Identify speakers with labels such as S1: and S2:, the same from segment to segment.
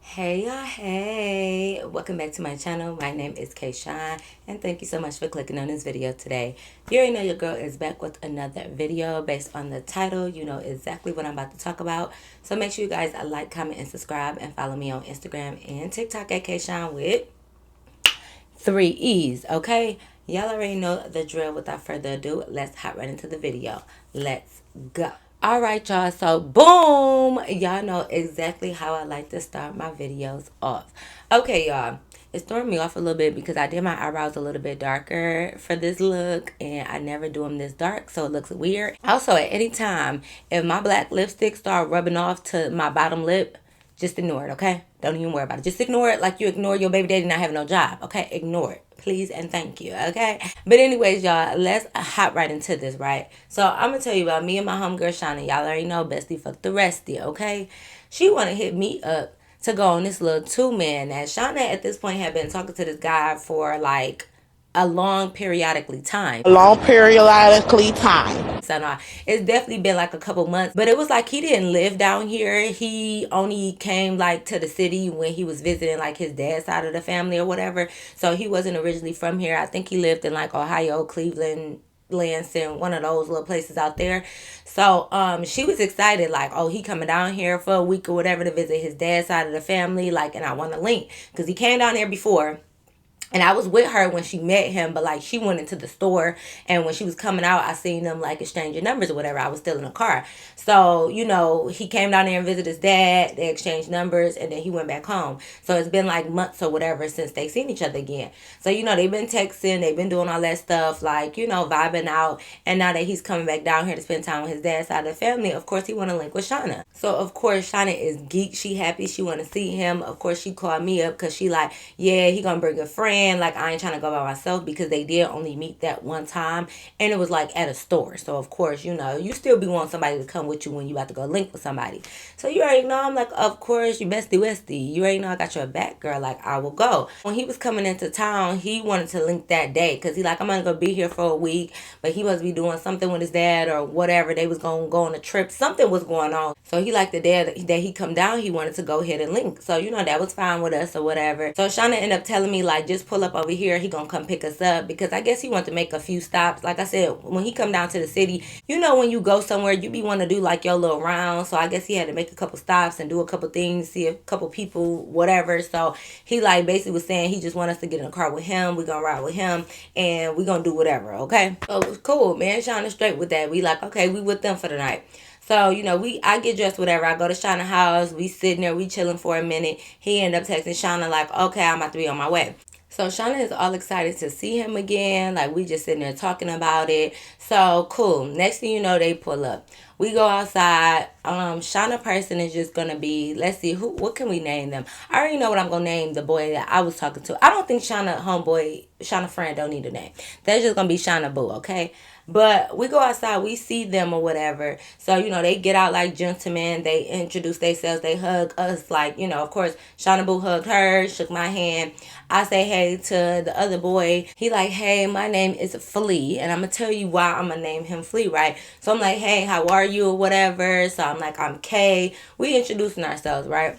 S1: Hey y'all, hey, welcome back to my channel. My name is Kayshawn and thank you so much for clicking on this video today. You already know your girl is back with another video based on the title. You know exactly what I'm about to talk about, so make sure you guys like, comment, and subscribe, and follow me on Instagram and TikTok at Kayshawn with 3 E's, okay? Y'all already know the drill. Without further ado, let's hop right into the video. Let's go. All right, y'all, so boom, y'all know exactly how I like to start my videos off. Okay, y'all, it's throwing me off a little bit because I did my eyebrows a little bit darker for this look, and I never do them this dark, so it looks weird. Also, at any time, if my black lipstick start rubbing off to my bottom lip, just ignore it, okay? Don't even worry about it. Just ignore it like you ignore your baby daddy not having no job, okay? Ignore it, please and thank you, okay? But anyways, y'all, let's hop right into this, right? So I'm going to tell you about me and my homegirl, Shauna. Y'all already know, bestie fuck the restie, okay? She want to hit me up to go on this little two-man. Now, Shauna at this point had been talking to this guy for like a long periodically time. So no, it's definitely been like a couple months, but it was like he didn't live down here. He only came like to the city when he was visiting like his dad's side of the family or whatever. So he wasn't originally from here. I think he lived in like Ohio, Cleveland, Lansing, one of those little places out there. So she was excited, like, oh, he coming down here for a week or whatever to visit his dad's side of the family, like, and I want to link because he came down there before. And I was with her when she met him, but like she went into the store, and when she was coming out, I seen them like exchanging numbers or whatever. I was still in the car. So, you know, he came down there and visited his dad. They exchanged numbers, and then he went back home. So it's been like months or whatever since they seen each other again. So, you know, they've been texting, they've been doing all that stuff, like, you know, vibing out. And now that he's coming back down here to spend time with his dad's side of the family, of course he want to link with Shauna. So, of course, Shauna is geek. She happy. She want to see him. Of course, she called me up because she like, yeah, he gonna bring a friend. Like, I ain't trying to go by myself because they did only meet that one time, and it was like at a store. So of course, you know, you still be wanting somebody to come with you when you about to go link with somebody. So you already know, I'm like, of course, you bestie westie, you already know I got your back, girl. Like, I will go. When he was coming into town, he wanted to link that day because he like, I'm gonna go be here for a week, but he must be doing something with his dad or whatever. They was gonna go on a trip. Something was going on. So he like the day that he come down, he wanted to go ahead and link. So, you know, that was fine with us or whatever. So Shauna ended up telling me, like, just pull up over here. He gonna come pick us up because I guess he wanted to make a few stops. Like I said, when he come down to the city, you know, when you go somewhere, you be want to do like your little round. So I guess he had to make a couple stops and do a couple things, see a couple people, whatever. So he like basically was saying he just want us to get in a car with him. We gonna ride with him and we gonna do whatever, okay? So it was cool, man. Shauna straight with that. We like, okay, we with them for the night. So, you know, I get dressed, whatever. I go to Shauna's house. We sitting there. We chilling for a minute. He end up texting Shauna like, okay, I'm about to be on my way. So Shauna is all excited to see him again. Like, we just sitting there talking about it. So, cool. Next thing you know, they pull up. We go outside. Shauna person is just going to be, let's see, what can we name them? I already know what I'm going to name the boy that I was talking to. I don't think Shauna friend don't need a name. That's just going to be Shauna boo, okay? But we go outside, we see them or whatever. So, you know, they get out like gentlemen. They introduce themselves. They hug us like, you know, of course, Shauna Boo hugged her, shook my hand. I say hey to the other boy. He like, hey, my name is Flea. And I'm going to tell you why I'm going to name him Flea, right? So I'm like, hey, how are you or whatever. So I'm like, I'm Kay. We introducing ourselves, right?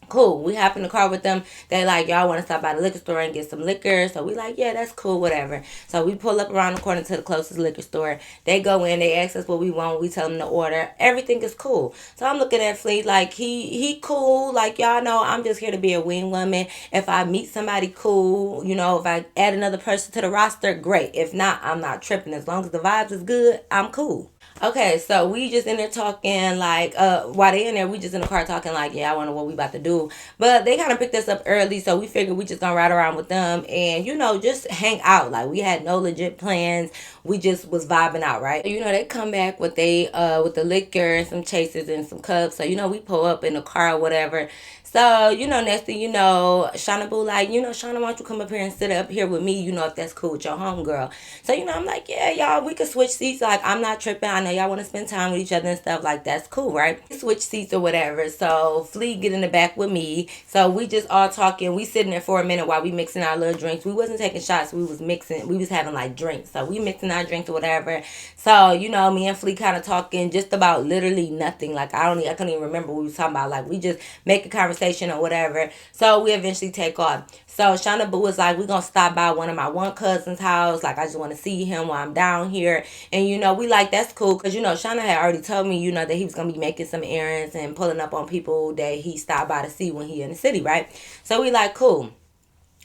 S1: Cool. We hop in the car with them. They like, y'all want to stop by the liquor store and get some liquor. So we like, yeah, that's cool, whatever. So we pull up around the corner to the closest liquor store. They go in, they ask us what we want. We tell them to order. Everything is cool. So I'm looking at Fleet like he cool. Like, y'all know I'm just here to be a wing woman. If I meet somebody cool, you know, if I add another person to the roster, great. If not, I'm not tripping. As long as the vibes is good, I'm cool. Okay, so we just in there talking like, while they in there, we just in the car talking like, yeah, I wonder what we about to do. But they kind of picked us up early, so we figured we just gonna ride around with them and, you know, just hang out. Like, we had no legit plans. We just was vibing out, right? You know, they come back with with the liquor and some chasers and some cups. So, you know, we pull up in the car or whatever. So, next thing you know, Shauna Boo like, Shauna, why don't you come up here and sit up here with me, if that's cool with your homegirl. So, I'm like, yeah, y'all, we could switch seats. Like, I'm not tripping. I know y'all want to spend time with each other and stuff. Like, that's cool, right? Switch seats or whatever. So, Flea get in the back with me. So, we just all talking. We sitting there for a minute while we mixing our little drinks. We wasn't taking shots. We was mixing. We was having, like, drinks. So, we mixing our drinks or whatever. So, me and Flea kind of talking just about literally nothing. Like, I couldn't even remember what we was talking about. Like, we just make a conversation or whatever. So, we eventually take off. So, Shauna Boo was like, we're going to stop by one of my one cousin's house. Like, I just want to see him while I'm down here. And, we like, that's cool. Because, Shauna had already told me, that he was going to be making some errands and pulling up on people that he stopped by to see when he in the city, right? So, we like, cool.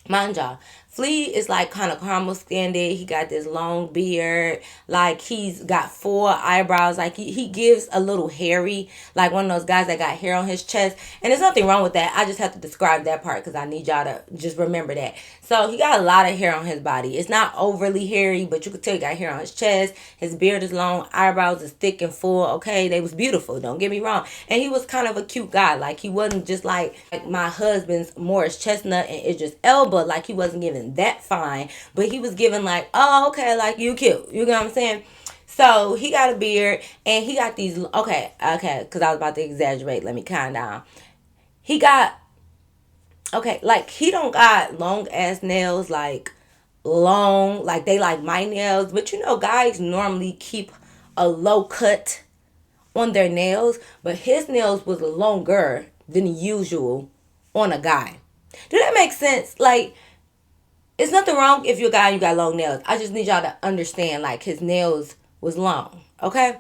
S1: Mind y'all, Flea is like kind of caramel skinned. He got this long beard. Like he's got 4 eyebrows. Like he gives a little hairy, like one of those guys that got hair on his chest. And there's nothing wrong with that. I just have to describe that part because I need y'all to just remember that. So he got a lot of hair on his body. It's not overly hairy, but you could tell he got hair on his chest. His beard is long. Eyebrows is thick and full. Okay, they was beautiful. Don't get me wrong. And he was kind of a cute guy. Like he wasn't just like my husband's Morris Chestnut and Idris Elba. Like he wasn't giving that fine, but he was giving like, oh, okay, like you cute. You know what I'm saying? So he got a beard and he got these, okay, because I was about to exaggerate. Let me calm down. He got, okay, like he don't got long ass nails, like long, like they like my nails. But guys normally keep a low cut on their nails, but his nails was longer than usual on a guy. Do that make sense? Like, it's nothing wrong if you're a guy and you got long nails. I just need y'all to understand, like, his nails was long, okay?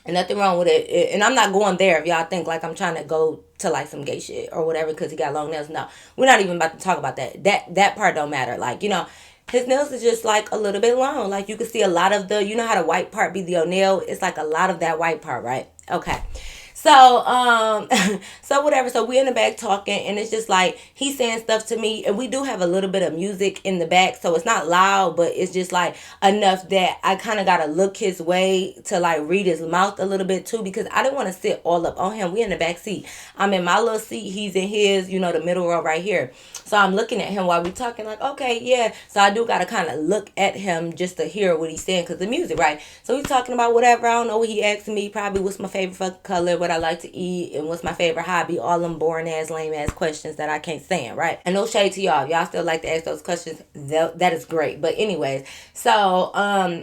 S1: And nothing wrong with it. And I'm not going there if y'all think, like, I'm trying to go to, like, some gay shit or whatever because he got long nails. No, we're not even about to talk about that. That part don't matter. Like, his nails is just, like, a little bit long. Like, you can see a lot of the, how the white part be the nail? It's, like, a lot of that white part, right? Okay. So, so whatever. So we in the back talking and it's just like, he's saying stuff to me and we do have a little bit of music in the back. So it's not loud, but it's just like enough that I kind of got to look his way to like read his mouth a little bit too, because I didn't want to sit all up on him. We in the back seat. I'm in my little seat. He's in his, the middle row right here. So I'm looking at him while we talking like, okay, yeah. So I do got to kind of look at him just to hear what he's saying because the music, right? So he's talking about whatever. I don't know what he asked me. Probably what's my favorite fucking color, what I like to eat, and what's my favorite hobby. All them boring ass, lame ass questions that I can't stand, right? And no shade to y'all. If y'all still like to ask those questions, that is great. But anyways, so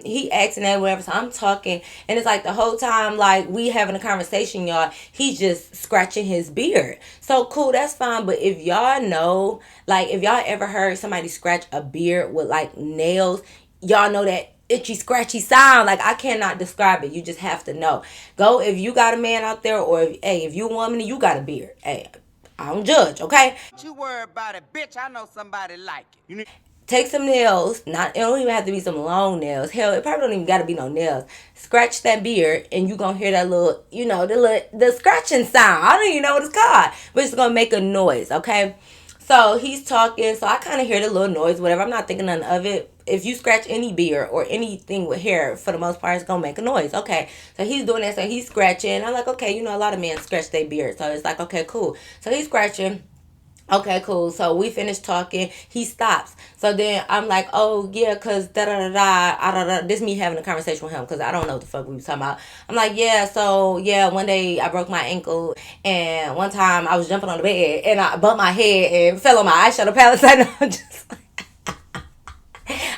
S1: he asking that whatever. So I'm talking, and it's like the whole time, like we having a conversation, y'all. He's just scratching his beard. So cool, that's fine. But if y'all know, like if y'all ever heard somebody scratch a beard with like nails, y'all know that itchy scratchy sound. Like I cannot describe it. You just have to know. Go if you got a man out there, or if you a woman and you got a beard. Hey, I don't judge, okay?
S2: Don't you worry about it, bitch. I know somebody like it.
S1: Take some nails. It don't even have to be some long nails. Hell, it probably don't even gotta be no nails. Scratch that beard and you gonna hear that little, the scratching sound. I don't even know what it's called. But it's gonna make a noise, okay? So he's talking, so I kind of hear the little noise, whatever. I'm not thinking none of it. If you scratch any beard or anything with hair, for the most part, it's going to make a noise. Okay, so he's doing that, so he's scratching. I'm like, okay, a lot of men scratch their beard. So it's like, okay, cool. So he's scratching. Okay, cool. So we finished talking. He stops. So then I'm like, oh, yeah, because da-da-da-da. This is me having a conversation with him because I don't know what the fuck we was talking about. I'm like, yeah, so, yeah, one day I broke my ankle. And one time I was jumping on the bed and I bumped my head and fell on my eyeshadow palette. And I'm just like,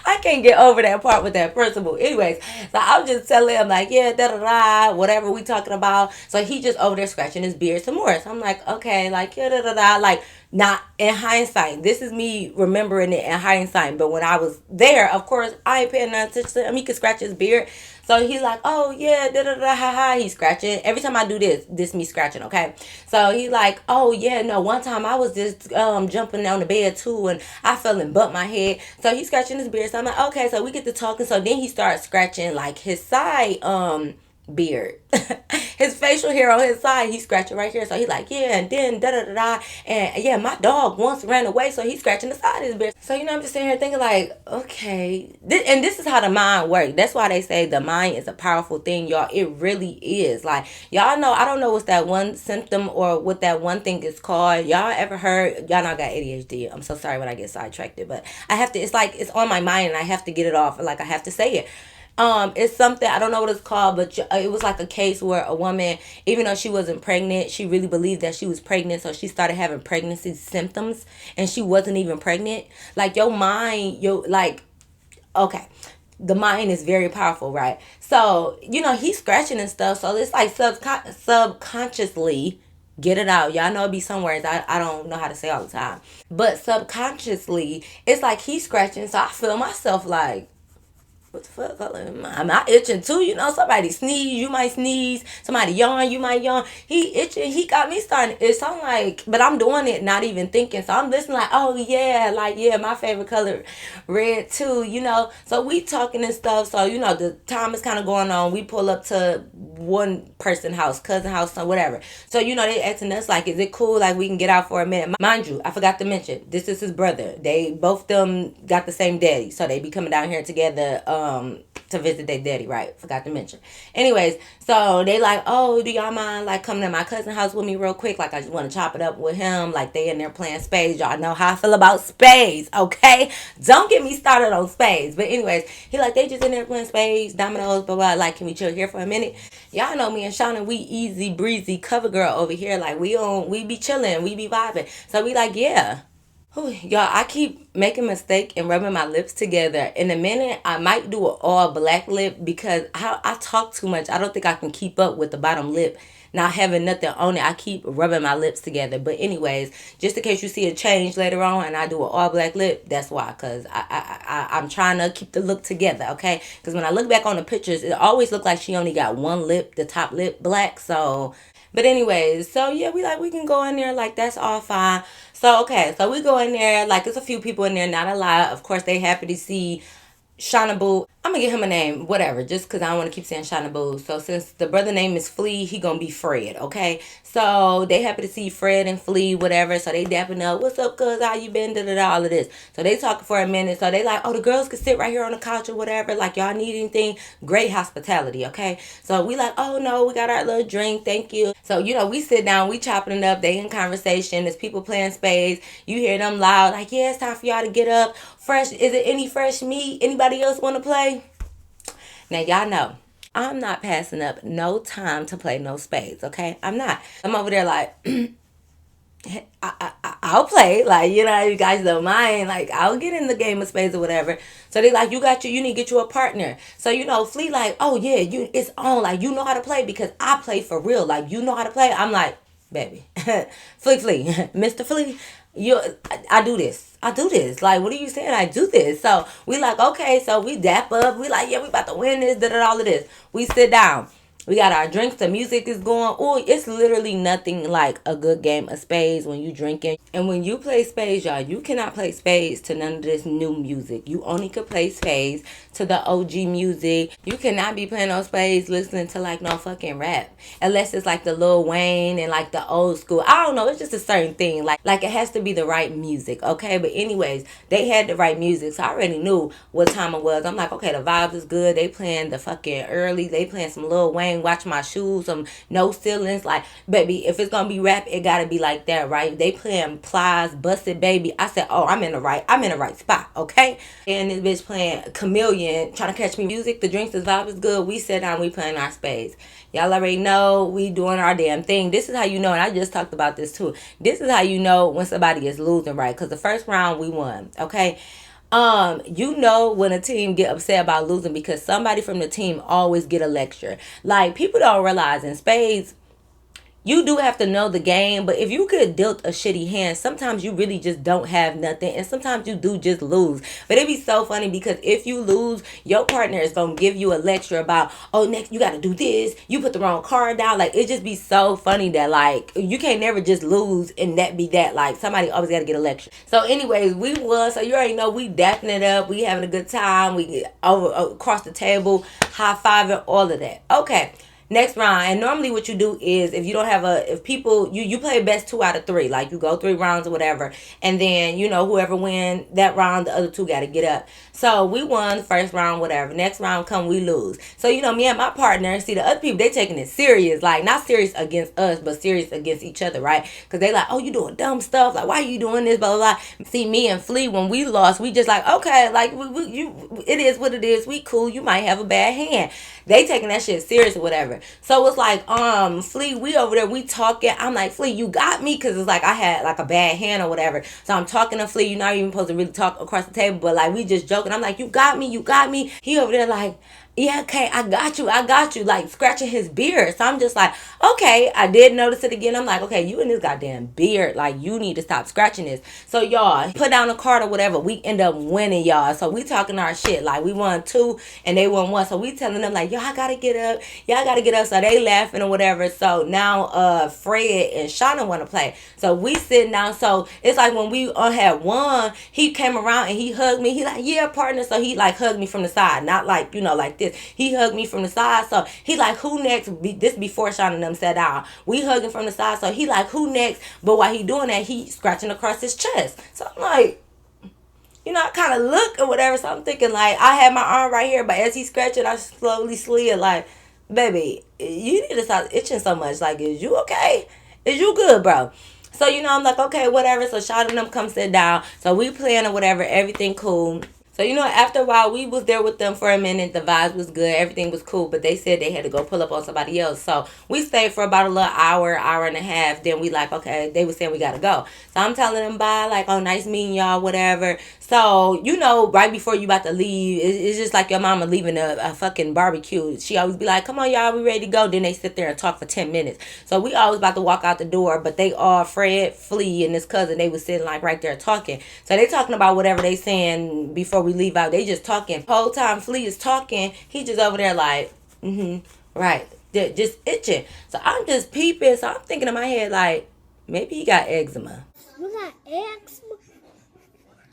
S1: I can't get over that part with that principal. Anyways, so I'm just telling him like, yeah, da-da-da, whatever we talking about. So he just over there scratching his beard some more. So I'm like, okay, like, yeah, da-da-da, like, not in hindsight. This is me remembering it in hindsight. But when I was there, of course, I ain't paying no attention to him. He could scratch his beard. So he's like, oh, yeah, da-da-da, ha-ha. He's scratching. Every time I do this me scratching, okay? So he's like, oh, yeah, no, one time I was just jumping on the bed, too, and I fell and bumped my head. So he's scratching his beard. So I'm like, okay, so we get to talking. So then he starts scratching, like, his side beard. his facial hair on his side, he's scratching right here. So he's like, yeah, and then da da da da. And yeah, my dog once ran away, so he's scratching the side of his beard. So, I'm just sitting here thinking, like, okay. And this is how the mind works. That's why they say the mind is a powerful thing, y'all. It really is. Like, y'all know, I don't know what's that one symptom or what that one thing is called. Y'all ever heard, y'all know I got ADHD. I'm so sorry when I get sidetracked, but I have to, it's like, it's on my mind and I have to get it off. Like, I have to say it. It's something, I don't know what it's called, but it was like a case where a woman, even though she wasn't pregnant, she really believed that she was pregnant, so she started having pregnancy symptoms, and she wasn't even pregnant. Like, your mind, okay, the mind is very powerful, right? So, he's scratching and stuff, so it's like subconsciously get it out. Y'all know it be some words I don't know how to say all the time, but subconsciously it's like he's scratching, so I feel myself like, what the fuck? Am I itching too? Somebody sneeze, you might sneeze. Somebody yawn, you might yawn. He itching. He got me starting to itch. I'm like, but I'm doing it, not even thinking. So I'm listening like, oh yeah, like, yeah, my favorite color, red too. So we talking and stuff. So, the time is kind of going on. We pull up to one person house, cousin house, or whatever. So, they asking us like, is it cool? Like, we can get out for a minute. Mind you, I forgot to mention, this is his brother. They both them got the same daddy. So they be coming down here together, to visit their daddy, right? Forgot to mention. Anyways, so they like, oh, do y'all mind like coming to my cousin's house with me real quick? Like, I just want to chop it up with him. Like, they in there playing spades. Y'all know how I feel about spades, okay? Don't get me started on spades. But anyways, he like, they just in there playing spades, dominoes, blah blah. Like, can we chill here for a minute? Y'all know me and Shauna, we easy breezy cover girl over here. Like, we be chilling, we be vibing. So we like, yeah. Whew, y'all, I keep making a mistake and rubbing my lips together. In a minute, I might do an all black lip because I talk too much. I don't think I can keep up with the bottom lip not having nothing on it. I keep rubbing my lips together. But anyways, just in case you see a change later on and I do an all black lip, that's why. Because I'm trying to keep the look together, okay? Because when I look back on the pictures, it always looked like she only got one lip, the top lip black. So, but anyways, so yeah, we can go in there like that's all fine. So okay, so we go in there like there's a few people in there, not a lot. Of course, they happy to see Shauna Boo. I'm gonna give him a name, whatever, just because I don't want to keep saying Shauna Boo. So since the brother name is Flea, he gonna be Fred, okay? So they happy to see Fred and Flea, whatever. So they dapping up. What's up, cuz? How you been? Da da da. All of this. So they talking for a minute. So they like, oh, the girls can sit right here on the couch or whatever. Like, y'all need anything? Great hospitality, okay? So we like, oh no, we got our little drink. Thank you. So we sit down, we chopping it up. They in conversation. There's people playing spades. You hear them loud, like, yeah, it's time for y'all to get up. Fresh, is it any fresh meat? Anybody else want to play? Now, y'all know, I'm not passing up no time to play no spades, okay? I'm not. I'm over there like, I'll play. Like, you guys don't mind. Like, I'll get in the game of spades or whatever. So they like, you need to get you a partner. So, Flea like, oh yeah, it's on. Like, you know how to play because I play for real. Like, you know how to play. I'm like, baby, Flea, Mr. Flea, I do this. I do this. Like, what are you saying? I do this. So we like, okay. So we dap up. We like, yeah, we about to win this. All of this. We sit down. We got our drinks. The music is going. Oh, it's literally nothing like a good game of spades when you drinking. And when you play spades, y'all, you cannot play spades to none of this new music. You only could play spades to the OG music. You cannot be playing those spades listening to like no fucking rap. Unless it's like the Lil Wayne and like the old school. I don't know. It's just a certain thing. Like it has to be the right music, okay? But anyways, they had the right music. So I already knew what time it was. I'm like, okay, the vibes is good. They playing the fucking early. They playing some Lil Wayne. Watch my shoes, some no ceilings. Like, baby, if it's gonna be rap, it gotta be like that, right? They playing Plies, Busted Baby. I said, oh, I'm in the right spot, okay? And this bitch playing Chameleon, trying to catch me music. The drinks, the vibe is good. We sit down, we playing our spades. Y'all already know we doing our damn thing. This is how you know, and I just talked about this too. This is how you know when somebody is losing, right? Because the first round we won, okay? When a team get upset about losing because somebody from the team always get a lecture. Like, people don't realize in spades, you do have to know the game, but if you get dealt a shitty hand, sometimes you really just don't have nothing, and sometimes you do just lose. But it'd be so funny because if you lose, your partner is gonna give you a lecture about, oh, next you gotta do this, you put the wrong card down. Like, it just be so funny that like you can't never just lose and that be that. Like, somebody always gotta get a lecture. So anyways, we won. So you already know we dapping it up, we having a good time, we get over across the table, high fiving, all of that. Okay. Next round, and normally what you do is if you don't have if people you play best 2 out of 3, like you go 3 rounds or whatever, and then whoever win that round, the other two got to get up. So we won the first round, whatever. Next round come, we lose. So me and my partner, see the other people, they taking it serious, like not serious against us, but serious against each other, right? Because they like, oh, you doing dumb stuff, like why are you doing this, blah blah blah. See me and Flea, when we lost, we just like, okay, like it is what it is. We cool. You might have a bad hand. They taking that shit serious or whatever. So it's like, Flea, we over there, we talking. I'm like, Flea, you got me, because it's like I had like a bad hand or whatever. So I'm talking to Flea. You're not even supposed to really talk across the table, but like we just joking. I'm like, you got me, you got me. He over there like, yeah, okay, I got you, like scratching his beard. So I'm just like, okay, I did notice it again. I'm like, okay, you and this goddamn beard, like you need to stop scratching this. So y'all, put down a card or whatever, we end up winning, y'all. So we talking our shit, like we won 2 and they won 1. So we telling them like, y'all gotta get up, y'all gotta get up. So they laughing or whatever. So now Fred and Shauna want to play. So we sitting down. So it's like when we had won, he came around and he hugged me. He like, yeah, partner. So he like hugged me from the side, not like like this. He hugged me from the side. So he like, who next? This before Shauna and them sat down. We hugging from the side. So he like, who next? But while he doing that, he scratching across his chest. So I'm like, I kind of look or whatever. So I'm thinking like, I had my arm right here, but as he scratching, I slowly slid like, baby, you need to stop itching so much. Like, is you okay? Is you good, bro? So I'm like, okay, whatever. So Shauna and them come sit down. So we playing or whatever. Everything cool. So after a while, we was there with them for a minute. The vibes was good, everything was cool. But they said they had to go pull up on somebody else. So we stayed for about a little hour and a half. Then we like, okay, they were saying we gotta go. So I'm telling them bye, like, oh, nice meeting y'all, whatever. So right before you about to leave, it's just like your mama leaving a fucking barbecue. She always be like, come on, y'all, we ready to go. Then they sit there and talk for 10 minutes. So we always about to walk out the door, but they all, Fred, Flea, and his cousin, they was sitting like right there talking. So they talking about whatever they saying before we leave out. They just talking. The whole time Flea is talking, he just over there like, right, just itching. So I'm just peeping. So I'm thinking in my head like, maybe he got eczema.
S3: You got eczema?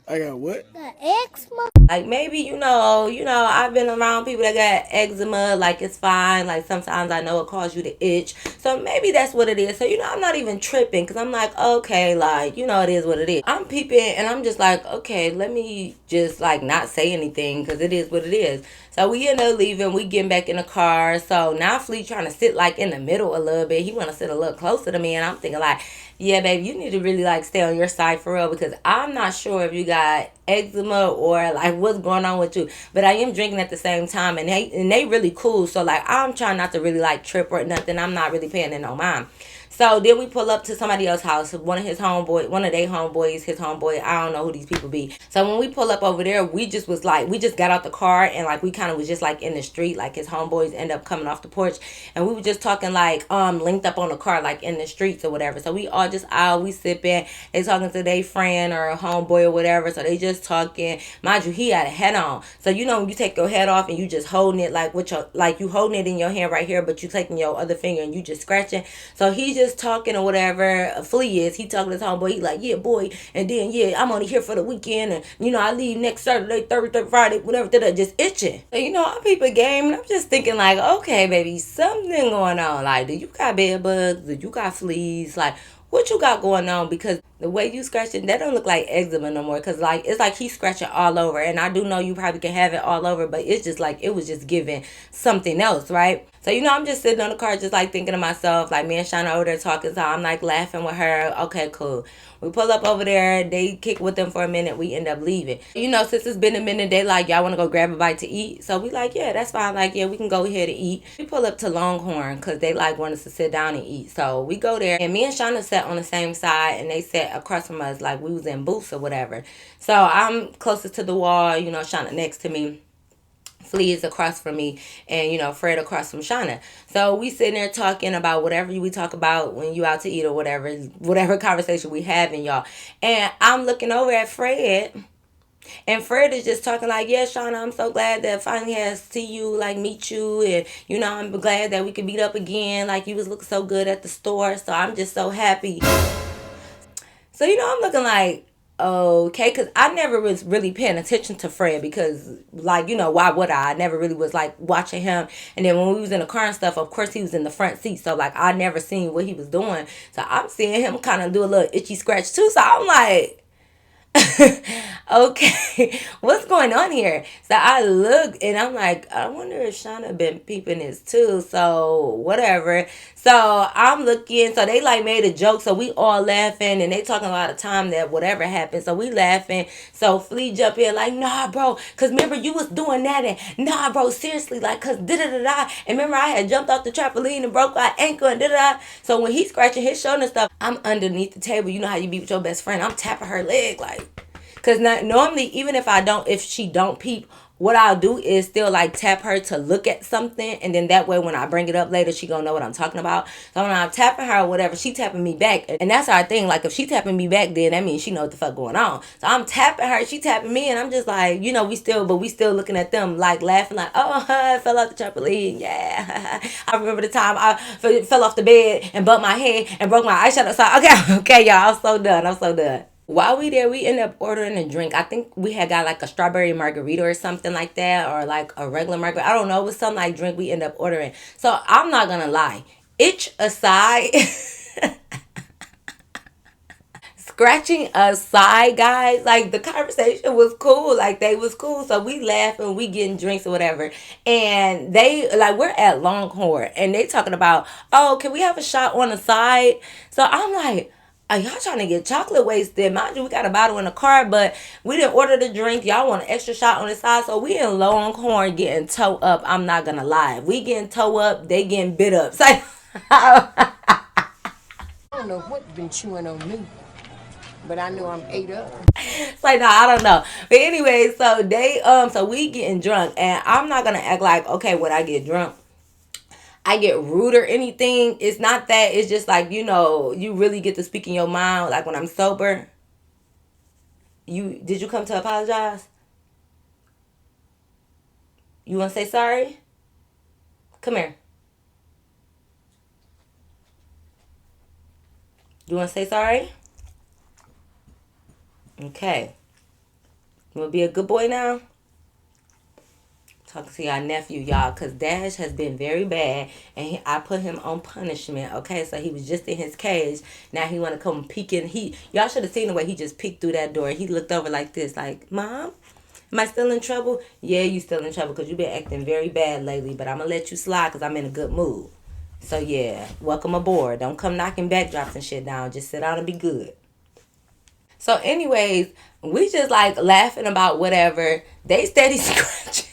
S4: I got what?
S3: Got eczema?
S1: Like maybe I've been around people that got eczema. Like it's fine. Like sometimes I know it causes you to itch. So maybe that's what it is. So I'm not even tripping because I'm like, okay, like it is what it is. I'm peeping and I'm just like, okay, let me just like not say anything because it is what it is. So we end up leaving. We getting back in the car. So now Flea trying to sit like in the middle a little bit. He want to sit a little closer to me, and I'm thinking like, yeah, baby, you need to really like stay on your side for real because I'm not sure if you got eczema or like what's going on with you. But I am drinking at the same time, and they really cool. So like I'm trying not to really like trip or nothing. I'm not really paying it no mind. So then we pull up to somebody else's house, one of their homeboys, his homeboy. I don't know who these people be. So when we pull up over there, we just got out the car and like we kind of was just like in the street, like his homeboys end up coming off the porch, and we were just talking like linked up on the car like in the streets or whatever. So we all just out, we sipping, they talking to their friend or a homeboy or whatever. So they just talking. Mind you, he had a hat on. So when you take your hat off and you just holding it like with your you holding it in your hand right here, but you taking your other finger and you just scratching. So he just talking or whatever. Flea is he talking to his homeboy. He like, yeah, boy, and then yeah, I'm only here for the weekend, and I leave next Saturday, Thursday, Friday, whatever. Just itching. So I peep a game, and I'm just thinking like, okay, baby, something going on. Like, do you got bed bugs? Do you got fleas? Like, what you got going on? Because the way you scratching, that don't look like eczema no more. Because like it's like he's scratching all over, and I do know you probably can have it all over, but it's just like it was just giving something else, right? So I'm just sitting on the car, just like thinking to myself, like me and Shauna over there talking. So I'm like laughing with her. Okay, cool. We pull up over there. They kick with them for a minute. We end up leaving. Since it's been a minute, they like, y'all want to go grab a bite to eat? So we like, yeah, that's fine. Like, yeah, we can go ahead and eat. We pull up to Longhorn because they like want us to sit down and eat. So we go there, and me and Shauna sat on the same side, and they sat across from us like we was in booths or whatever. So I'm closest to the wall. Shauna next to me. Flea is across from me, and Fred across from Shauna. So we sitting there talking about whatever we talk about when you out to eat or whatever conversation we having, y'all. And I'm looking over at Fred, and Fred is just talking like, yeah, Shauna, I'm so glad that I finally had to see you, like meet you, and I'm glad that we could meet up again. Like you was looking so good at the store, so I'm just so happy. So I'm looking like, okay, because I never was really paying attention to Fred because, like, why would I? I never really was like watching him. And then when we was in the car and stuff, of course he was in the front seat, so like I never seen what he was doing. So I'm seeing him kind of do a little itchy scratch too. So I'm like, okay, what's going on here? So I look and I'm like, I wonder if Shauna been peeping this too. So whatever. So I'm looking. So they like made a joke. So we all laughing and they talking about the time that whatever happened. So we laughing. So Flea jump in like, nah, bro, cause remember you was doing that and nah, bro, seriously, like, cause da da da da. And remember I had jumped off the trampoline and broke my ankle and da da da. So when he's scratching his shoulder and stuff, I'm underneath the table. You know how you be with your best friend. I'm tapping her leg like. Cause normally, even if she don't peep, what I'll do is still like tap her to look at something, and then that way when I bring it up later, she gonna know what I'm talking about. So when I'm tapping her or whatever, she tapping me back, and that's our thing. Like if she tapping me back, then that means she know what the fuck going on. So I'm tapping her, she tapping me, and I'm just like, we still looking at them like laughing, like, oh, I fell off the trampoline, yeah. I remember the time I fell off the bed and bumped my head and broke my eyeshadow. So okay, y'all, I'm so done. While we there, we ended up ordering a drink. I think we had got like a strawberry margarita or something like that, or like a regular margarita. I don't know. It was some like drink we ended up ordering. So I'm not gonna lie. Itch aside, scratching aside, guys, like the conversation was cool. Like they was cool. So we laughing, we getting drinks or whatever. And they like we're at Longhorn and they talking about, oh, can we have a shot on the side? So I'm like, are y'all trying to get chocolate wasted? Mind you, we got a bottle in the car, but we didn't order the drink. Y'all want an extra shot on the side. So we in Longhorn getting toe up. I'm not gonna lie. We getting toe up, they getting bit up. So
S5: I don't know what's been chewing on me, but I know I'm ate up.
S1: it's like, no, I don't know. But anyway, so so we getting drunk, and I'm not gonna act like, okay, when I get drunk, I get rude or anything. It's not that. It's just like, you really get to speak in your mind. Like when I'm sober. Did you come to apologize? You want to say sorry? Come here. You want to say sorry? Okay. You want to be a good boy now? Talking to y'all nephew, y'all, because Dash has been very bad, and I put him on punishment, okay? So he was just in his cage. Now he want to come peeking. Y'all should have seen the way he just peeked through that door. He looked over like this, like, Mom, am I still in trouble? Yeah, you still in trouble because you've been acting very bad lately, but I'm going to let you slide because I'm in a good mood. So, yeah, welcome aboard. Don't come knocking backdrops and shit down. Just sit down and be good. So, anyways, we just, like, laughing about whatever. They steady scratching.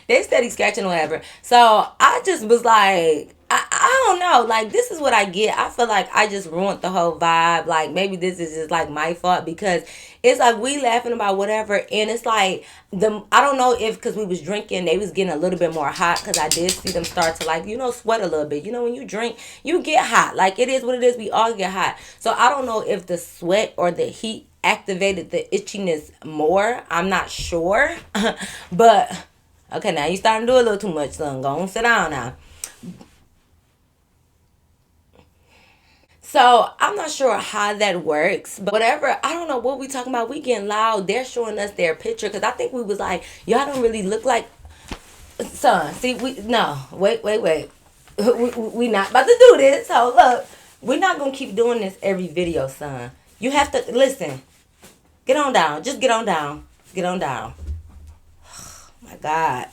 S1: They steady scratching or whatever. So I just was like, I don't know. Like, this is what I get. I feel like I just ruined the whole vibe. Like, maybe this is just like my fault because it's like we laughing about whatever. And it's like, I don't know if because we was drinking, they was getting a little bit more hot because I did see them start to like, sweat a little bit. When you drink, you get hot. Like, it is what it is. We all get hot. So I don't know if the sweat or the heat activated the itchiness more. I'm not sure. But... okay, now you starting to do a little too much, son. Go on, sit down now. So, I'm not sure how that works, but whatever. I don't know what we talking about. We getting loud. They're showing us their picture because I think we was like, y'all don't really look like... son, see, wait. We not about to do this. So, look, we're not going to keep doing this every video, son. You have to... listen. Get on down. Just get on down. Get on down. My God.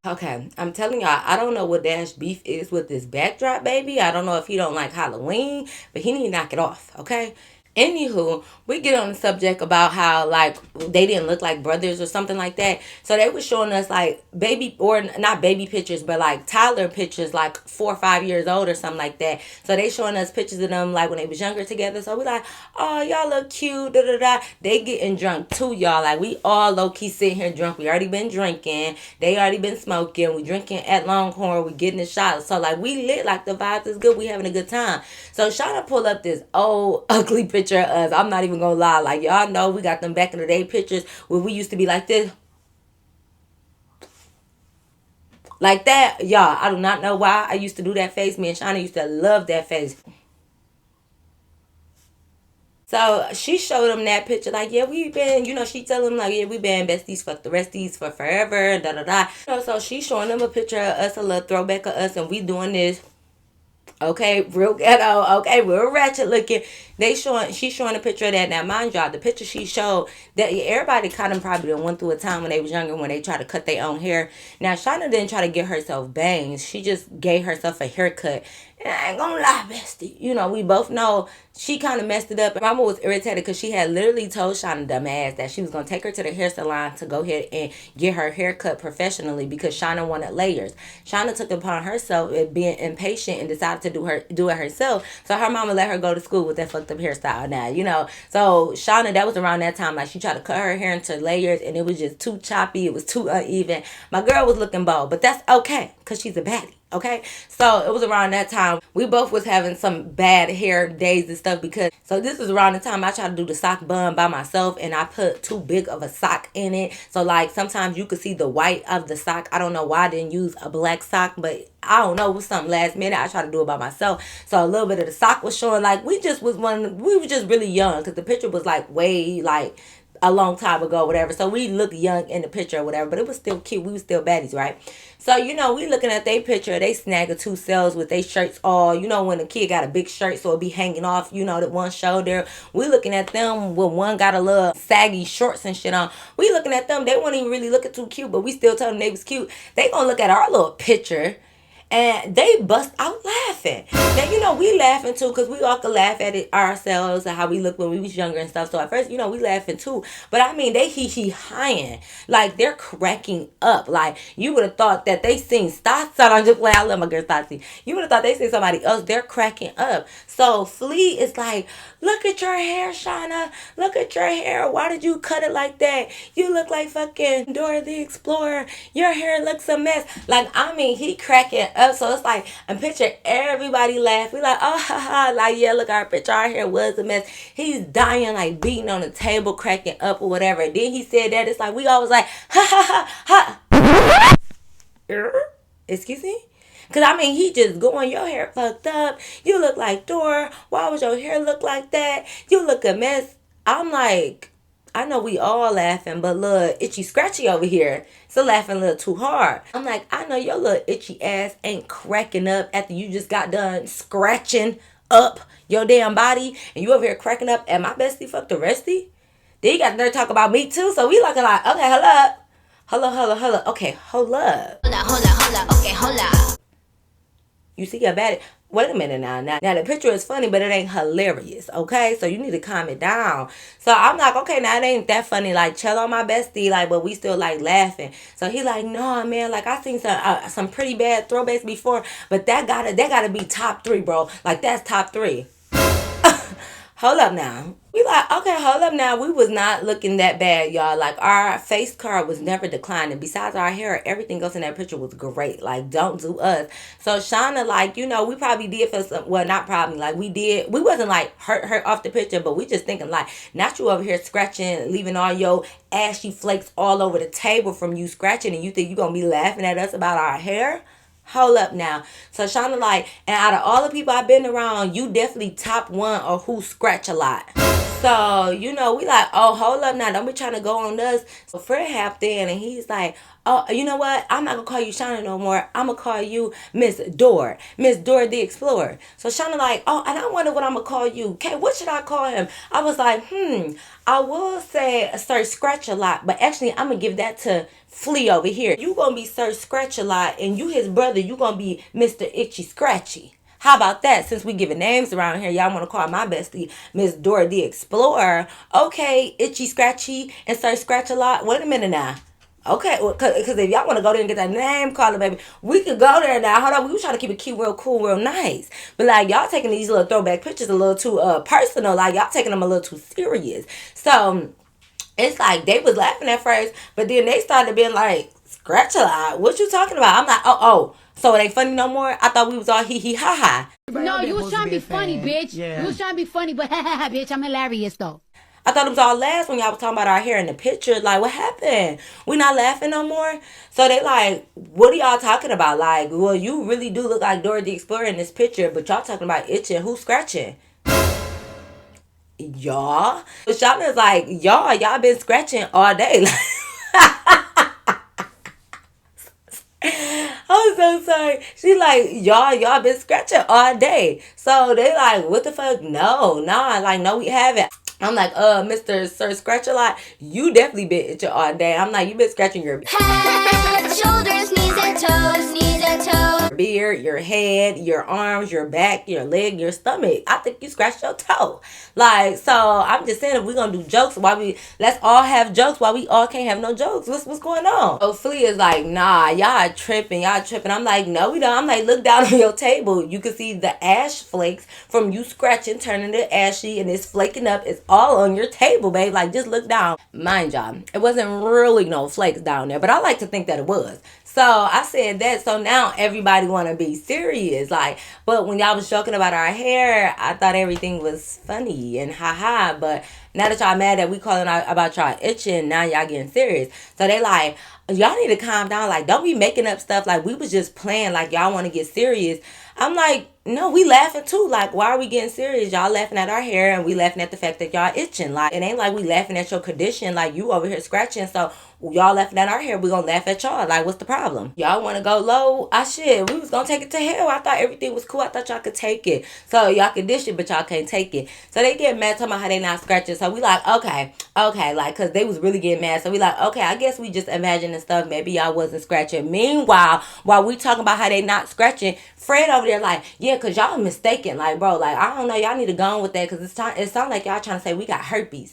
S1: Okay, I'm telling y'all, I don't know what Dash beef is with this backdrop, baby. I don't know if he don't like Halloween, but he need to knock it off, okay? Anywho, we get on the subject about how, like, they didn't look like brothers or something like that. So they were showing us, like, baby, or not baby pictures, but, like, toddler pictures, like, 4 or 5 years old or something like that. So they showing us pictures of them, like, when they was younger together. So we like, oh, y'all look cute, da-da-da. They getting drunk, too, y'all. Like, we all low-key sitting here drunk. We already been drinking. They already been smoking. We drinking at Longhorn. We getting the shots. So, like, we lit. Like, the vibes is good. We having a good time. So, Shauna pull up this old, ugly picture of us. I'm not even gonna lie. Like, y'all know we got them back in the day pictures where we used to be like this. Like that. Y'all, I do not know why I used to do that face. Me and Shauna used to love that face. So she showed him that picture, like, yeah, we been, she tell him, like, yeah, we been besties for the resties for forever, da da da. So she showing him a picture of us, a little throwback of us, and we doing this. Okay, real ghetto. Okay, real ratchet looking. She's showing a picture of that. Now, mind y'all, the picture she showed, that everybody kind of probably went through a time when they was younger when they tried to cut their own hair. Now, Shauna didn't try to get herself bangs. She just gave herself a haircut. And I ain't gonna lie, bestie. We both know she kind of messed it up. Mama was irritated because she had literally told Shauna dumbass that she was gonna take her to the hair salon to go ahead and get her hair cut professionally because Shauna wanted layers. Shauna took it upon herself being impatient and decided to do it herself. So her mama let her go to school with that fucked up hairstyle now. So Shauna, that was around that time, like she tried to cut her hair into layers and it was just too choppy. It was too uneven. My girl was looking bold, but that's okay because she's a baddie. Okay, so it was around that time we both was having some bad hair days and stuff because so this is around the time I tried to do the sock bun by myself and I put too big of a sock in it. So like sometimes you could see the white of the sock. I don't know why I didn't use a black sock, but I don't know, it was something last minute. I tried to do it by myself. So a little bit of the sock was showing. Like we were just really young because the picture was like way like a long time ago, whatever. So we looked young in the picture or whatever, but it was still cute. We were still baddies, right? So, we looking at their picture. They snagging two cells with their shirts all, when a kid got a big shirt, so it be hanging off, that one shoulder. We looking at them when one got a little saggy shorts and shit on. We looking at them. They weren't even really looking too cute, but we still told them they was cute. They gonna look at our little picture and they bust out laughing. Now, we laughing too because we all could laugh at it ourselves and how we looked when we was younger and stuff. So at first, we laughing too. But I mean, they hee-hee-hying. Like, they're cracking up. Like, you would have thought that they seen Stassi. I'm just playing. I love my girl Stassi. You would have thought they seen somebody else. They're cracking up. So Flea is like, look at your hair, Shauna. Look at your hair. Why did you cut it like that? You look like fucking Dora the Explorer. Your hair looks a mess. Like, I mean, he cracking up. So it's like, I'm picturing everybody laugh. We like, oh, ha, ha. Like, yeah, look, our picture, our hair was a mess. He's dying, like, beating on the table, cracking up or whatever. Then he said that. It's like, we always like, ha, ha, ha, ha. Excuse me? Because, I mean, he just going, your hair fucked up. You look like Dora. Why would your hair look like that? You look a mess. I'm like, I know we all laughing, but look, itchy scratchy over here. So laughing a little too hard. I'm like, I know your little itchy ass ain't cracking up after you just got done scratching up your damn body. And you over here cracking up and my bestie fucked the restie. Then you got there talk about me too. So we looking like, okay, hold up. Hold up. Okay, hold up. Okay, hold up. You see how bad it. Wait a minute now. Now the picture is funny, but it ain't hilarious. Okay, so you need to calm it down. So I'm like, okay, now it ain't that funny. Like, chill on my bestie, like, but we still like laughing. So he like, no, man, like I seen some pretty bad throwbacks before, but that gotta be top 3, bro. Like that's top 3. Hold up now. We like, okay, hold up now. We was not looking that bad, y'all. Like, our face card was never declining. Besides our hair, everything else in that picture was great. Like, don't do us. So, Shauna, like, we probably did for some, well, not probably, like, we did. We wasn't, like, hurt off the picture, but we just thinking, like, not you over here scratching, leaving all your ashy flakes all over the table from you scratching, and you think you gonna be laughing at us about our hair? Hold up now. So Shauna like, and out of all the people I've been around, you definitely top 1 or who scratch a lot. So, we like, oh, hold up now. Don't be trying to go on us. So Fred hopped in and he's like, oh, you know what? I'm not going to call you Shauna no more. I'm going to call you Miss Dora. Miss Dora the Explorer. So Shauna like, oh, and I wonder what I'm going to call you. Okay, what should I call him? I was like, I will say Sir Scratch a lot, but actually I'm going to give that to Flea over here. You going to be Sir Scratch a lot, and you his brother, you going to be Mr. Itchy Scratchy. How about that? Since we giving names around here, y'all want to call my bestie Miss Dora the Explorer. Okay, Itchy Scratchy and Sir Scratch a lot. Wait a minute now. Okay, well, because if y'all want to go there and get that name calling, baby, we could go there now. Hold on, we were trying to keep it cute, real cool, real nice. But, like, y'all taking these little throwback pictures a little too personal. Like, y'all taking them a little too serious. So, it's like they was laughing at first, but then they started being like, scratch a lot. What you talking about? I'm like, oh. So it ain't funny no more? I thought we was all hee ha ha.
S6: No, you was trying to be funny, bitch. Yeah. You was trying to be funny, but ha ha ha, bitch, I'm hilarious though.
S1: I thought it was all laughs when y'all was talking about our hair in the picture. Like, what happened? We not laughing no more? So they like, what are y'all talking about? Like, well, you really do look like Dora the Explorer in this picture, but y'all talking about itching. Who's scratching? y'all. Shauna's like, y'all been scratching all day. I'm so sorry. She like, y'all been scratching all day. So they like, what the fuck? No, nah, like, no, we haven't. I'm like, Mr. Sir Scratch a lot, you definitely been itching all day. I'm like, you been scratching your
S3: Head, shoulders, knees and toes,
S1: beard, your head, your arms, your back, your leg, your stomach. I think you scratched your toe. Like, so I'm just saying, if we're gonna do jokes, let's all have jokes while we all can't have no jokes. What's going on? So Flea is like, nah, y'all tripping. I'm like, no, we don't. I'm like, look down on your table. You can see the ash flakes from you scratching, turning to ashy, and it's flaking up. It's all on your table, babe. Like, just look down. Mind y'all, it wasn't really no flakes down there, but I like to think that it was. So I said that. So now everybody want to be serious. Like, but when y'all was joking about our hair, I thought everything was funny and haha. But now that y'all mad that we calling out about y'all itching, now y'all getting serious. So they like, y'all need to calm down. Like, don't be making up stuff. Like, we was just playing. Like, y'all want to get serious. I'm like, no, we laughing too. Like, why are we getting serious? Y'all laughing at our hair and we laughing at the fact that y'all itching. Like, it ain't like we laughing at your condition. Like, you over here scratching. So y'all laughing at our hair, we gonna laugh at y'all. Like, what's the problem? Y'all want to go low? We was gonna take it to hell. I thought everything was cool. I thought y'all could take it. So y'all could dish it, but y'all can't take it. So they get mad talking about how they not scratching. So we like, okay, like, cause they was really getting mad. So we like, okay, I guess we just imagining stuff. Maybe y'all wasn't scratching. Meanwhile, while we talking about how they not scratching, Fred over there like, yeah, cause y'all mistaken. Like, bro, like, I don't know, y'all need to go on with that, cause it sounds like y'all trying to say we got herpes.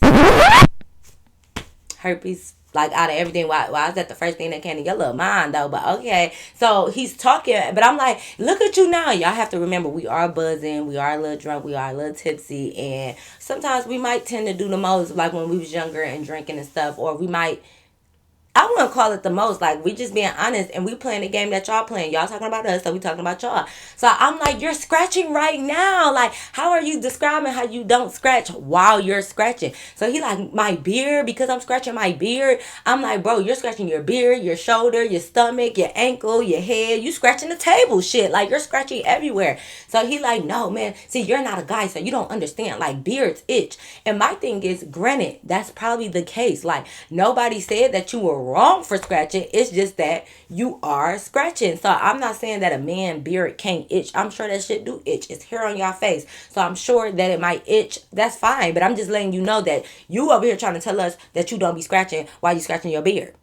S1: Herpes, like, out of everything. Why is that the first thing that came to your little mind, though? But okay, so he's talking, but I'm like, look at you now. Y'all have to remember, we are buzzing, we are a little drunk, we are a little tipsy, and sometimes we might tend to do the most, like when we was younger and drinking and stuff, or we might, I wouldn't call it the most. Like, we just being honest, and we playing the game that y'all playing. Y'all talking about us, so we talking about y'all. So I'm like, you're scratching right now. Like, how are you describing how you don't scratch while you're scratching? So he like, my beard, because I'm scratching my beard. I'm like, bro, you're scratching your beard, your shoulder, your stomach, your ankle, your head. You scratching the table, shit. Like, you're scratching everywhere. So he like, no, man. See, you're not a guy, so you don't understand. Like, beards itch. And my thing is, granted, that's probably the case. Like, nobody said that you were wrong for scratching. It's just that you are scratching. So I'm not saying that a man beard can't itch. I'm sure that shit do itch. It's hair on your face, so I'm sure that it might itch. That's fine, but I'm just letting you know that you over here trying to tell us that you don't be scratching while you scratching your beard.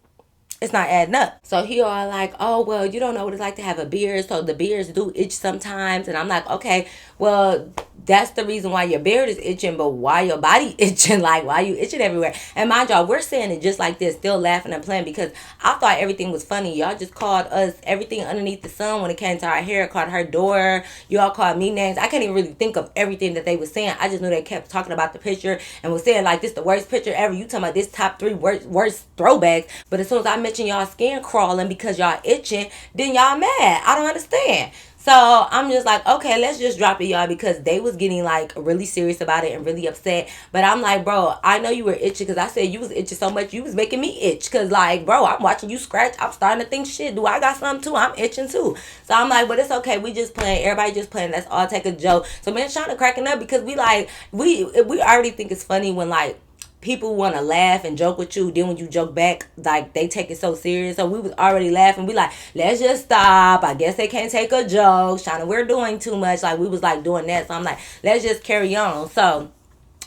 S1: It's not adding up. So he all like, oh, well, you don't know what it's like to have a beard, so the beards do itch sometimes. And I'm like, okay, well, that's the reason why your beard is itching, but why your body itching? Like, why you itching everywhere? And mind y'all, we're saying it just like this, still laughing and playing, because I thought everything was funny. Y'all just called us everything underneath the sun when it came to our hair. Called her door. Y'all called me names. I can't even really think of everything that they were saying. I just knew they kept talking about the picture and was saying, like, this the worst picture ever. You talking about this top 3 worst throwbacks. But as soon as I mention y'all skin crawling because y'all itching, then y'all mad. I don't understand. So I'm just like, okay, let's just drop it, y'all, because they was getting like really serious about it and really upset. But I'm like, bro, I know you were itching, because I said you was itching so much you was making me itch, because like, bro, I'm watching you scratch. I'm starting to think, shit, do I got something too? I'm itching too. So I'm like, but it's okay, we just playing, everybody just playing, let's all take a joke. So me and Shauna cracking up, because we like, we already think it's funny when like people want to laugh and joke with you, then when you joke back, like, they take it so serious. So we was already laughing. We like, let's just stop. I guess they can't take a joke. Shauna, we're doing too much. Like, we was like doing that. So I'm like, let's just carry on. So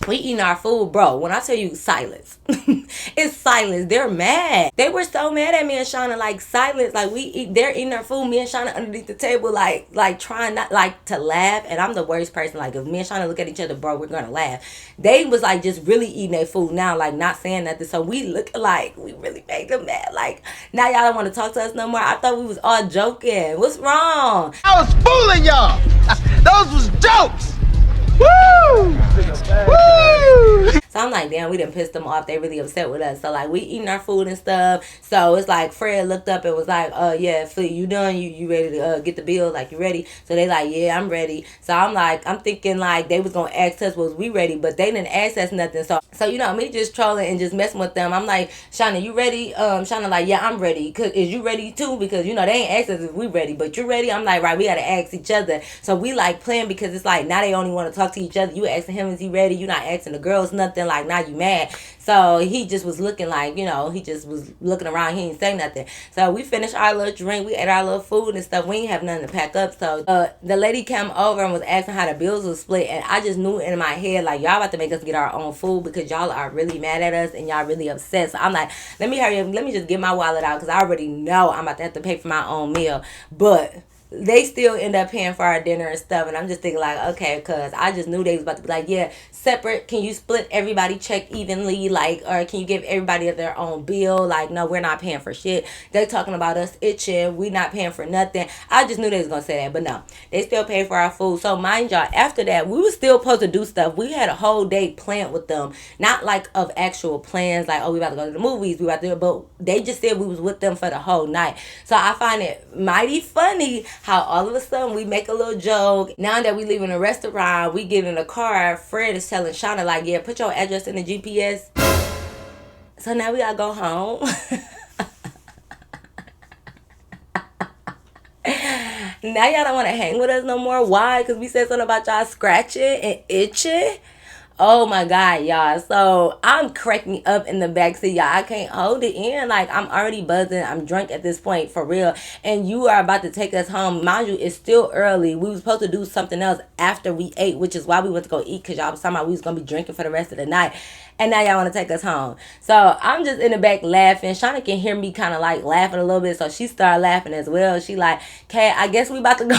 S1: we eating our food, bro. When I tell you silence, it's silence. They're mad. They were so mad at me and Shauna, like, silence. Like, they're eating their food. Me and Shauna underneath the table, like trying not like to laugh. And I'm the worst person. Like, if me and Shauna look at each other, bro, we're gonna laugh. They was like just really eating their food now, like not saying nothing. So we look like we really made them mad. Like, now y'all don't want to talk to us no more. I thought we was all joking. What's wrong?
S2: I was fooling y'all. Those was jokes. Woo! Woo!
S1: So I'm like, damn, we done pissed them off. They really upset with us. So like we eating our food and stuff. So it's like Fred looked up and was like, yeah, Flea, you done? You ready to get the bill? Like, you ready? So they like, yeah, I'm ready. So I'm like, I'm thinking like they was gonna ask us was we ready, but they didn't ask us nothing. So you know, me just trolling and just messing with them. I'm like, Shauna, you ready? Shauna like, yeah, I'm ready. Cause is you ready too? Because you know they ain't asked us if we ready, but you ready? I'm like, right, we gotta ask each other. So we like playing because it's like now they only want to talk to each other. You asking him, is he ready? You not asking the girls nothing. Like now you mad. So he just was looking like, you know, he just was looking around. He didn't say nothing. So we finished our little drink. We ate our little food and stuff. We ain't have nothing to pack up. So the lady came over and was asking how the bills was split. And I just knew in my head, like, y'all about to make us get our own food because y'all are really mad at us and y'all really upset. So I'm like, let me hurry up. Let me just get my wallet out because I already know I'm about to have to pay for my own meal. But they still end up paying for our dinner and stuff. And I'm just thinking like, okay, because I just knew they was about to be like, yeah, separate. Can you split everybody check evenly? Like, or can you give everybody their own bill? Like, no, we're not paying for shit. They talking about us itching. We not paying for nothing. I just knew they was going to say that. But no, they still pay for our food. So mind y'all, after that, we was still supposed to do stuff. We had a whole day planned with them. Not like of actual plans. Like, oh, we about to go to the movies. We about to, but they just said we was with them for the whole night. So I find it mighty funny how all of a sudden we make a little joke. Now that we leaving a restaurant, we get in a car. Fred is telling Shauna like, yeah, put your address in the GPS. So now we gotta go home. Now y'all don't want to hang with us no more. Why? Because we said something about y'all scratching and itching. Oh my God, y'all. So I'm cracking up in the backseat, y'all. I can't hold it in. Like, I'm already buzzing. I'm drunk at this point, for real. And you are about to take us home. Mind you, it's still early. We was supposed to do something else after we ate, which is why we went to go eat, because y'all was talking about we was going to be drinking for the rest of the night. And now y'all want to take us home. So I'm just in the back laughing. Shauna can hear me kind of like laughing a little bit. So she started laughing as well. She like, okay, I guess we about to go.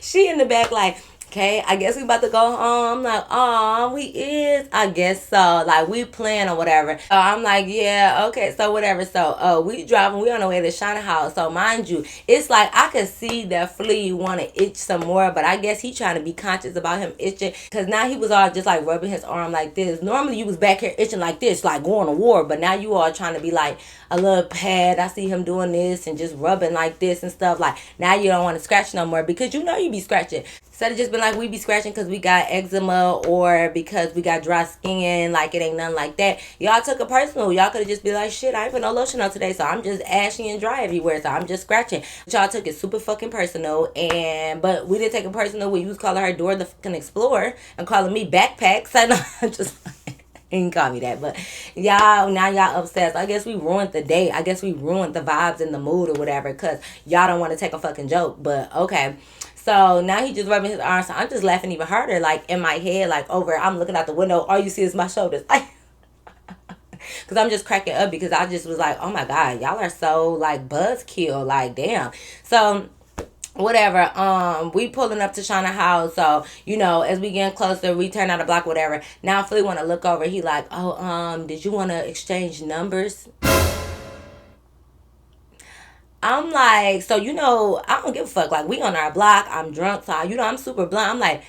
S1: She in the back like, okay, I guess we about to go home. I'm like, oh, we is. I guess so. Like, we playing or whatever. So I'm like, yeah, okay, so whatever. So we driving. We on the way to Shauna house. So mind you, it's like I could see that Flea want to itch some more, but I guess he trying to be conscious about him itching, because now he was all just like rubbing his arm like this. Normally you was back here itching like this, like going to war, but now you all trying to be like a little pad. I see him doing this and just rubbing like this and stuff. Like, now you don't want to scratch no more because you know you be scratching. Instead of just been like we be scratching because we got eczema or because we got dry skin, like it ain't nothing like that. Y'all took it personal. Y'all could have just been like, shit, I ain't put no lotion on today, so I'm just ashy and dry everywhere, so I'm just scratching. But y'all took it super fucking personal, but we didn't take it personal when you was calling her Dora the fucking Explorer and calling me Backpack. So no, I'm just you can call me that, but y'all, now y'all upset. So I guess we ruined the day. I guess we ruined the vibes and the mood or whatever because y'all don't want to take a fucking joke, but okay. So now he just rubbing his arms. So I'm just laughing even harder, like in my head, like over. I'm looking out the window. All you see is my shoulders. Because I'm just cracking up because I just was like, oh my God, y'all are so like buzzkill. Like, damn. So whatever, we pulling up to Shauna house. So, you know, as we getting closer, we turn out a block, whatever. Now Flea want to look over. He like, oh, did you want to exchange numbers? I'm like, so, you know, I don't give a fuck. Like, we on our block. I'm drunk. So, you know, I'm super blunt. I'm like,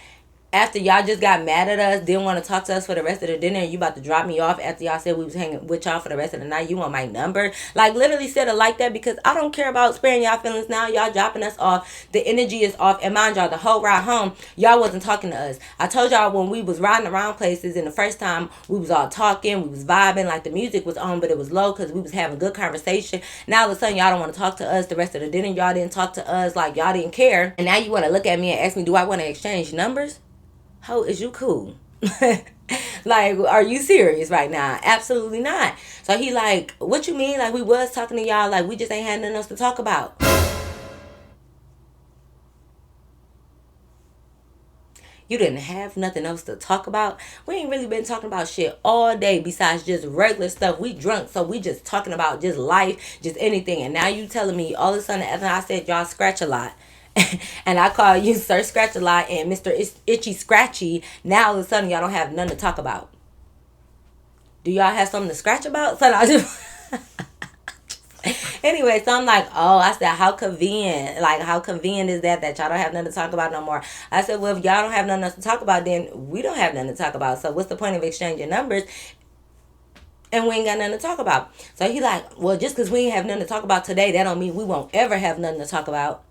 S1: after y'all just got mad at us, didn't want to talk to us for the rest of the dinner, and you about to drop me off after y'all said we was hanging with y'all for the rest of the night, you want my number? Like, literally said it like that because I don't care about sparing y'all feelings now. Y'all dropping us off. The energy is off. And mind y'all, the whole ride home, y'all wasn't talking to us. I told y'all when we was riding around places, and the first time we was all talking, we was vibing, like the music was on, but it was low because we was having good conversation. Now all of a sudden, y'all don't want to talk to us the rest of the dinner. Y'all didn't talk to us. Like, y'all didn't care. And now you want to look at me and ask me, do I want to exchange numbers? Ho, is you cool? Like, are you serious right now? Absolutely not. So he like, what you mean? Like, we was talking to y'all, like we just ain't had nothing else to talk about. You didn't have nothing else to talk about? We ain't really been talking about shit all day besides just regular stuff. We drunk, so we just talking about just life, just anything. And now you telling me all of a sudden after I said y'all scratch a lot. And I call you Sir Scratch a Lot and Mr. Itchy Scratchy. Now all of a sudden y'all don't have nothing to talk about. Do y'all have something to scratch about? So I just Anyway, so I'm like, oh, I said, how convenient. Like, how convenient is that y'all don't have nothing to talk about no more? I said, well, if y'all don't have nothing else to talk about, then we don't have nothing to talk about. So what's the point of exchanging numbers and we ain't got nothing to talk about? So he like, well, just because we ain't have nothing to talk about today, that don't mean we won't ever have nothing to talk about.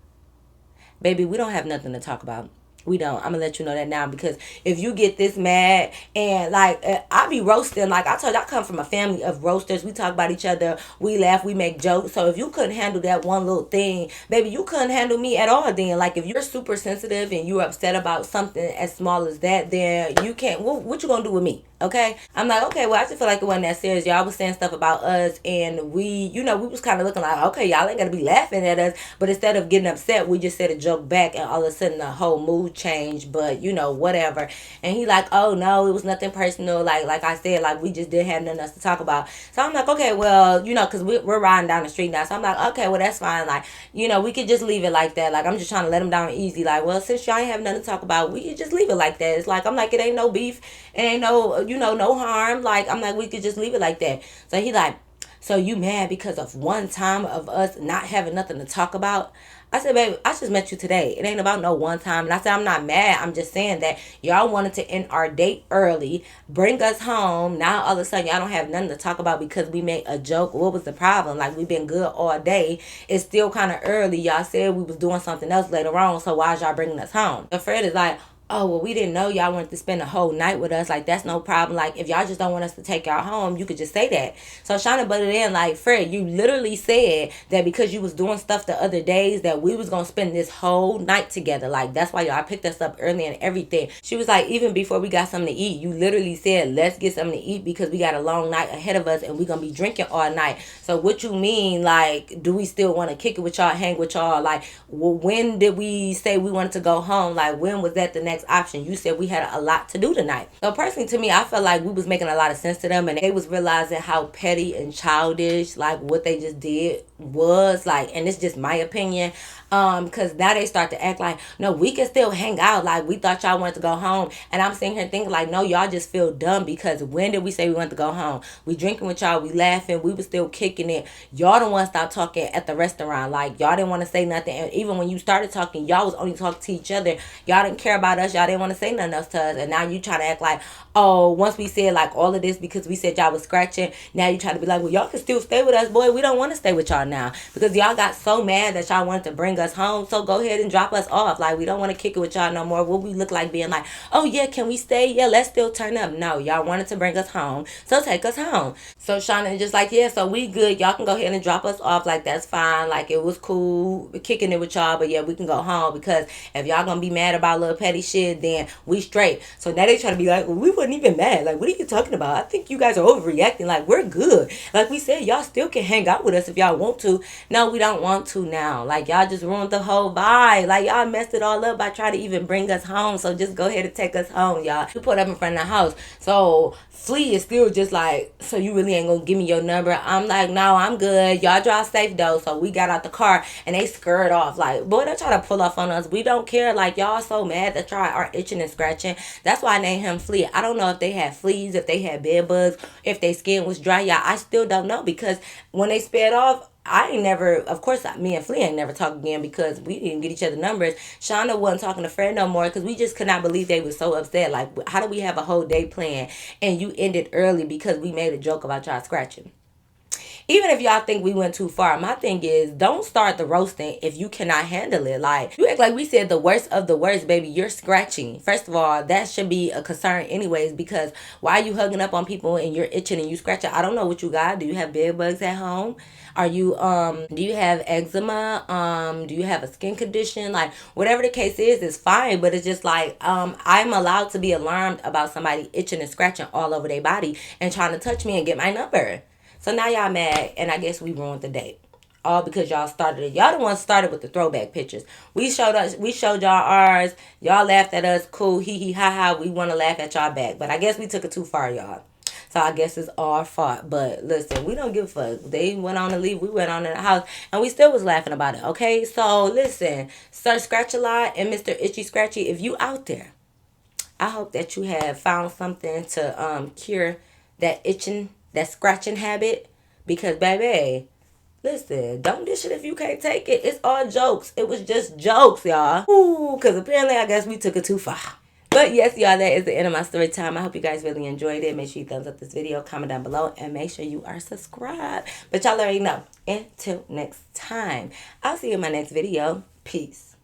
S1: Baby, we don't have nothing to talk about. We don't. I'm gonna let you know that now, because if you get this mad and like I be roasting, like I told you, I come from a family of roasters. We talk about each other, we laugh, we make jokes. So if you couldn't handle that one little thing, baby, you couldn't handle me at all. Then like if you're super sensitive and you're upset about something as small as that, then you can't. What you gonna do with me? Okay, I'm like, okay, well, I just feel like it wasn't that serious. Y'all was saying stuff about us, and we was kind of looking like, okay, y'all ain't gonna be laughing at us. But instead of getting upset, we just said a joke back, and all of a sudden the whole mood changed. But whatever. And he like, oh no, it was nothing personal. Like I said, like we just didn't have nothing else to talk about. So I'm like, okay, well, because we're riding down the street now. So I'm like, okay, well, that's fine. Like, we could just leave it like that. Like I'm just trying to let him down easy. Like, well, since y'all ain't have nothing to talk about, we could just leave it like that. It's like, I'm like, it ain't no beef. It ain't no, no harm. Like, I'm like, we could just leave it like that. So he like, so you mad because of one time of us not having nothing to talk about? I said, baby, I just met you today. It ain't about no one time. And I said, I'm not mad. I'm just saying that y'all wanted to end our date early, bring us home. Now all of a sudden y'all don't have nothing to talk about because we made a joke. What was the problem? Like, we've been good all day. It's still kind of early. Y'all said we was doing something else later on. So why is y'all bringing us home? And Fred is like, oh, well, we didn't know y'all wanted to spend a whole night with us. Like, that's no problem. Like, if y'all just don't want us to take y'all home, you could just say that. So Shauna butted in like, Fred, you literally said that because you was doing stuff the other days that we was going to spend this whole night together. Like, that's why y'all picked us up early and everything. She was like, even before we got something to eat, you literally said, let's get something to eat because we got a long night ahead of us and we going to be drinking all night. So what you mean, like, do we still want to kick it with y'all, hang with y'all? Like, well, when did we say we wanted to go home? Like, when was that the next option? You said we had a lot to do tonight. So personally, to me, I felt like we was making a lot of sense to them, and they was realizing how petty and childish like what they just did was. Like, and it's just my opinion, because now they start to act like, no, we can still hang out. Like, we thought y'all wanted to go home. And I'm sitting here thinking like, no, y'all just feel dumb, because when did we say we wanted to go home? We drinking with y'all, we laughing, we was still kicking it. Y'all don't want to stop talking at the restaurant. Like, y'all didn't want to say nothing. And even when you started talking, y'all was only talking to each other. Y'all didn't care about us. Y'all didn't want to say nothing else to us. And now you trying to act like, oh, once we said like all of this because we said y'all was scratching, now you try to be like, well, y'all can still stay with us. Boy, we don't want to stay with y'all now, because y'all got so mad that y'all wanted to bring us home. So go ahead and drop us off. Like, we don't want to kick it with y'all no more. What we look like being like, oh yeah, can we stay? Yeah, let's still turn up. No, y'all wanted to bring us home, so take us home. So Shauna just like, yeah, so we good. Y'all can go ahead and drop us off. Like, that's fine. Like, it was cool kicking it with y'all, but yeah, we can go home, because if y'all gonna be mad about little petty shit, then we straight. So now they try to be like, well, we wasn't even mad. Like, what are you talking about? I think you guys are overreacting. Like, we're good. Like we said, y'all still can hang out with us if y'all want to. No, we don't want to now. Like, y'all just ruined the whole vibe. Like, y'all messed it all up by trying to even bring us home. So just go ahead and take us home, y'all. We put up in front of the house. So Flea is still just like, so you really ain't gonna give me your number? I'm like, no, I'm good. Y'all drive safe though. So we got out the car and they scurred off. Like, boy, they try to pull off on us. We don't care. Like, y'all so mad that y'all are itching and scratching. That's why I named him Flea. I don't know if they had fleas, if they had bed bugs, if their skin was dry. Y'all, I still don't know, because when they sped off, I ain't never, of course, me and Flea ain't never talked again, because we didn't get each other numbers. Shauna wasn't talking to Fred no more, because we just could not believe they were so upset. Like, how do we have a whole day planned and you ended early because we made a joke about y'all scratching? Even if y'all think we went too far, my thing is, don't start the roasting if you cannot handle it. Like, you act like we said the worst of the worst, baby. You're scratching. First of all, that should be a concern anyways, because why are you hugging up on people and you're itching and you scratching? I don't know what you got. Do you have bed bugs at home? Are you, do you have eczema? Do you have a skin condition? Like, whatever the case is, it's fine. But it's just like, I'm allowed to be alarmed about somebody itching and scratching all over their body and trying to touch me and get my number. So now y'all mad, and I guess we ruined the date. All because y'all started it. Y'all the ones started with the throwback pictures. We showed y'all ours. Y'all laughed at us. Cool, hee hee ha ha. We want to laugh at y'all back. But I guess we took it too far, y'all. So I guess it's our fault. But listen, we don't give a fuck. They went on to leave. We went on in the house. And we still was laughing about it. Okay? So listen, Sir Scratch-A-Lot and Mr. Itchy Scratchy, if you out there, I hope that you have found something to cure that itching, that scratching habit. Because, baby, Listen, don't dish it if you can't take it. It's all jokes. It was just jokes, y'all. Ooh, because apparently I guess we took it too far. But yes, y'all, that is the end of my story time. I hope you guys really enjoyed it. Make sure you thumbs up this video, comment down below, and make sure you are subscribed. But y'all already know. Until next time, I'll see you in my next video. Peace.